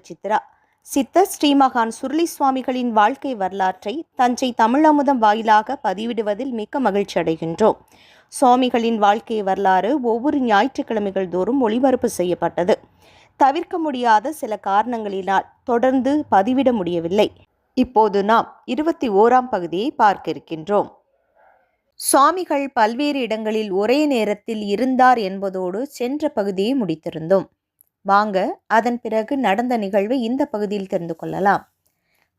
சித்ரா சித்தர் ஸ்ரீமகான் சுருளி சுவாமிகளின் வாழ்க்கை வரலாற்றை தஞ்சை தமிழமுதம் வாயிலாக பதிவிடுவதில் மிக்க மகிழ்ச்சி அடைகின்றோம். சுவாமிகளின் வாழ்க்கை வரலாறு ஒவ்வொரு ஞாயிற்றுக்கிழமைகள் தோறும் ஒளிபரப்பு செய்யப்பட்டது. தவிர்க்க முடியாத சில காரணங்களினால் தொடர்ந்து பதிவிட முடியவில்லை. இப்போது நாம் 21ஆம் பகுதியை பார்க்க இருக்கின்றோம். சுவாமிகள் பல்வேறு இடங்களில் ஒரே நேரத்தில் இருந்தார் என்பதோடு சென்ற பகுதியை முடித்திருந்தோம். வாங்க அதன் பிறகு நடந்த நிகழ்வை இந்த பகுதியில் தெரிந்து கொள்ளலாம்.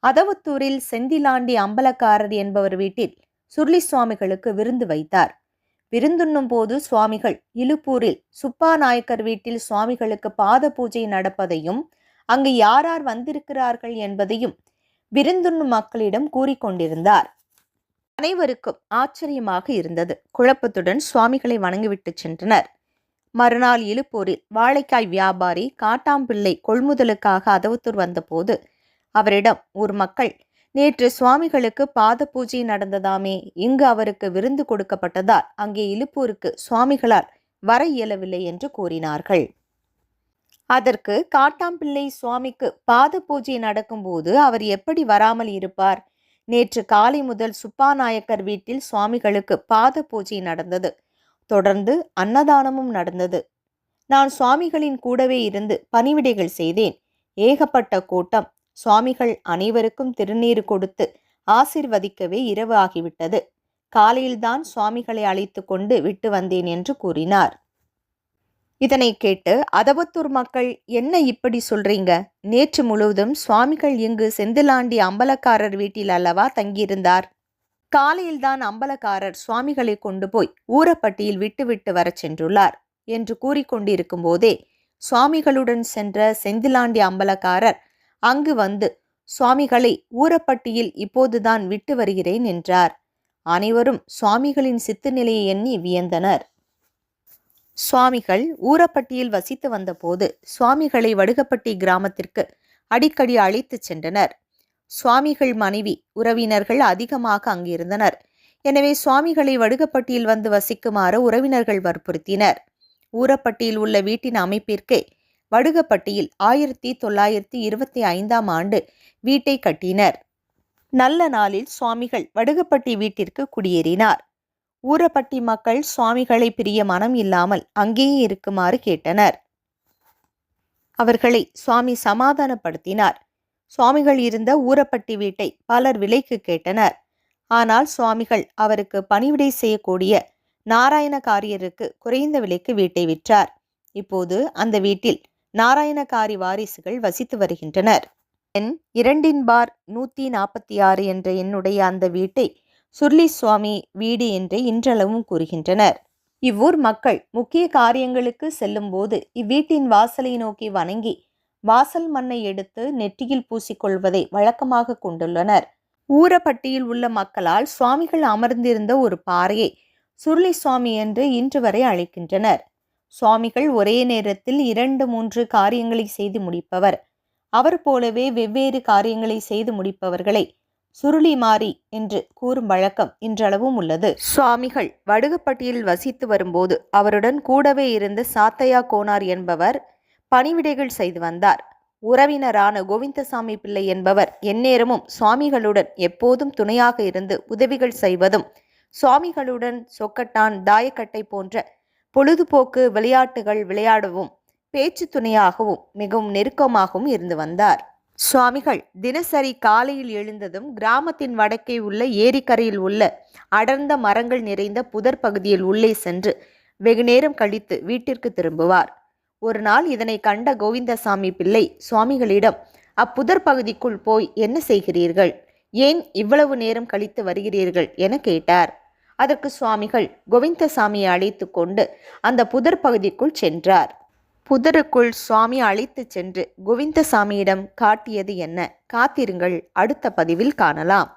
அதவத்தூரில் செந்திலாண்டி அம்பலக்காரர் என்பவர் வீட்டில் சுருளி சுவாமிகளுக்கு விருந்து வைத்தார். விருந்துண்ணும் போது சுவாமிகள் இலுப்பூரில் சுப்பா நாயக்கர் வீட்டில் சுவாமிகளுக்கு பாத பூஜை நடப்பதையும் அங்கு யார் யார் வந்திருக்கிறார்கள் என்பதையும் விருந்துண்ணும் மக்களிடம் கூறிக்கொண்டிருந்தார். அனைவருக்கும் ஆச்சரியமாக இருந்தது. குழப்பத்துடன் சுவாமிகளை வணங்கிவிட்டு சென்றனர். மறுநாள் இலுப்பூரில் வாழைக்காய் வியாபாரி காட்டாம்பிள்ளை கொள்முதலுக்காக அதவத்தூர் வந்தபோது அவரிடம் ஊர் மக்கள், நேற்று சுவாமிகளுக்கு பாத பூஜை நடந்ததாமே, இங்கு அவருக்கு விருந்து கொடுக்கப்பட்டதால் அங்கே இலுப்பூருக்கு சுவாமிகளால் வர இயலவில்லை என்று கூறினார்கள். அதற்கு காட்டாம்பிள்ளை, சுவாமிக்கு பாத பூஜை நடக்கும்போது அவர் எப்படி வராமல் இருப்பார்? நேற்று காலை முதல் சுப்பாநாயக்கர் வீட்டில் சுவாமிகளுக்கு பாத பூஜை நடந்தது. தொடர்ந்து அன்னதானமும் நடந்தது. நான் சுவாமிகளின் கூடவே இருந்து பணிவிடைகள் செய்தேன். ஏகப்பட்ட கூட்டம். சுவாமிகள் அனைவருக்கும் திருநீறு கொடுத்து ஆசிர்வதிக்கவே இரவு ஆகிவிட்டது. காலையில்தான் சுவாமிகளை அழைத்து கொண்டு விட்டு வந்தேன் என்று கூறினார். இதனை கேட்டு அதவத்தூர் மக்கள், என்ன இப்படி சொல்றீங்க? நேற்று முழுவதும் சுவாமிகள் இங்கு செந்திலாண்டி அம்பலக்காரர் வீட்டில் அல்லவா தங்கியிருந்தார். காலையில்தான் அம்பலக்காரர் சுவாமிகளை கொண்டு போய் ஊரப்பட்டியில் விட்டுவிட்டு வர சென்றுள்ளார் என்று கூறிக்கொண்டிருக்கும் போதே சுவாமிகளுடன் சென்ற செந்திலாண்டி அம்பலக்காரர் அங்கு வந்து சுவாமிகளை ஊரப்பட்டியில் இப்போதுதான் விட்டு வருகிறேன் என்றார். அனைவரும் சுவாமிகளின் சித்து நிலையை எண்ணி வியந்தனர். சுவாமிகள் ஊரப்பட்டியில் வசித்து வந்தபோது சுவாமிகளை வடுகப்பட்டி கிராமத்திற்கு அடிக்கடி அழைத்து சென்றனர். சுவாமிகள் மனைவி உறவினர்கள் அதிகமாக அங்கிருந்தனர். எனவே சுவாமிகளை வடுகப்பட்டியில் வந்து வசிக்குமாறு உறவினர்கள் வற்புறுத்தினர். ஊரப்பட்டியில் உள்ள வீட்டின் அமைப்பிற்கே வடுகப்பட்டியில் 1925ஆம் ஆண்டு வீட்டை கட்டினர். நல்ல நாளில் சுவாமிகள் வடுகப்பட்டி வீட்டிற்கு குடியேறினார். ஊரப்பட்டி மக்கள் சுவாமிகளை பிரிய மனம் இல்லாமல் அங்கேயே இருக்குமாறு கேட்டனர். அவர்களை சுவாமி சமாதானப்படுத்தினார். சுவாமிகள் இருந்த ஊரப்பட்டி வீட்டை பலர் விலைக்கு கேட்டனர். ஆனால் சுவாமிகள் அவருக்கு பணிவிடை செய்யக்கூடிய நாராயணகாரியருக்கு குறைந்த விலைக்கு வீட்டை விற்றார். இப்போது அந்த வீட்டில் நாராயணகாரி வாரிசுகள் வசித்து வருகின்றனர். எண் 2/146 என்ற என்னுடைய அந்த வீட்டை சுருளி சுவாமி வீடு என்று இன்றளவும் கூறுகின்றனர். இவ்வூர் மக்கள் முக்கிய காரியங்களுக்கு செல்லும் போது இவ்வீட்டின் வாசலை நோக்கி வணங்கி வாசல் மண்ணை எடுத்து நெற்றியில் பூசிக்கொள்வதை வழக்கமாக கொண்டுள்ளனர். ஊரப்பட்டியில் உள்ள மக்களால் சுவாமிகள் அமர்ந்திருந்த ஒரு பாறையை சுருளி சுவாமி என்று இன்று வரை அழைக்கின்றனர். சுவாமிகள் ஒரே நேரத்தில் 2-3 காரியங்களை செய்து முடிப்பவர். அவர் போலவே வெவ்வேறு காரியங்களை செய்து முடிப்பவர்களை சுருளி மாறி என்று கூறும் வழக்கம் இன்றளவும் உள்ளது. சுவாமிகள் வடுகப்பட்டியில் வசித்து வரும்போது அவருடன் கூடவே இருந்த சாத்தையா கோனார் என்பவர் பணிவிடைகள் செய்து வந்தார். உறவினரான கோவிந்தசாமி பிள்ளை என்பவர் எந்நேரமும் சுவாமிகளுடன் எப்போதும் துணையாக இருந்து உதவிகள் செய்வதும் சுவாமிகளுடன் சொக்கட்டான், தாயக்கட்டை போன்ற பொழுதுபோக்கு விளையாட்டுகள் விளையாடவும் பேச்சு துணையாகவும் மிகவும் நெருக்கமாகவும் இருந்து வந்தார். சுவாமிகள் தினசரி காலையில் எழுந்ததும் கிராமத்தின் வடக்கே உள்ள ஏரிக்கரையில் உள்ள அடர்ந்த மரங்கள் நிறைந்த புதர் பகுதியில் உள்ளே சென்று வெகுநேரம் கழித்து வீட்டிற்கு திரும்புவார். ஒரு நாள் இதனை கண்ட கோவிந்தசாமி பிள்ளை சுவாமிகளிடம், அப்புதர் பகுதிக்குள் போய் என்ன செய்கிறீர்கள்? ஏன் இவ்வளவு நேரம் கழித்து வருகிறீர்கள் என கேட்டார். அதற்கு சுவாமிகள் கோவிந்தசாமியை அழைத்து கொண்டு அந்த புதர் பகுதிக்குள் சென்றார். புதருக்குள் சுவாமி அழைத்து சென்று கோவிந்தசாமியிடம் காட்டியது என்ன? காத்திருங்கள், அடுத்த பதிவில் காணலாம்.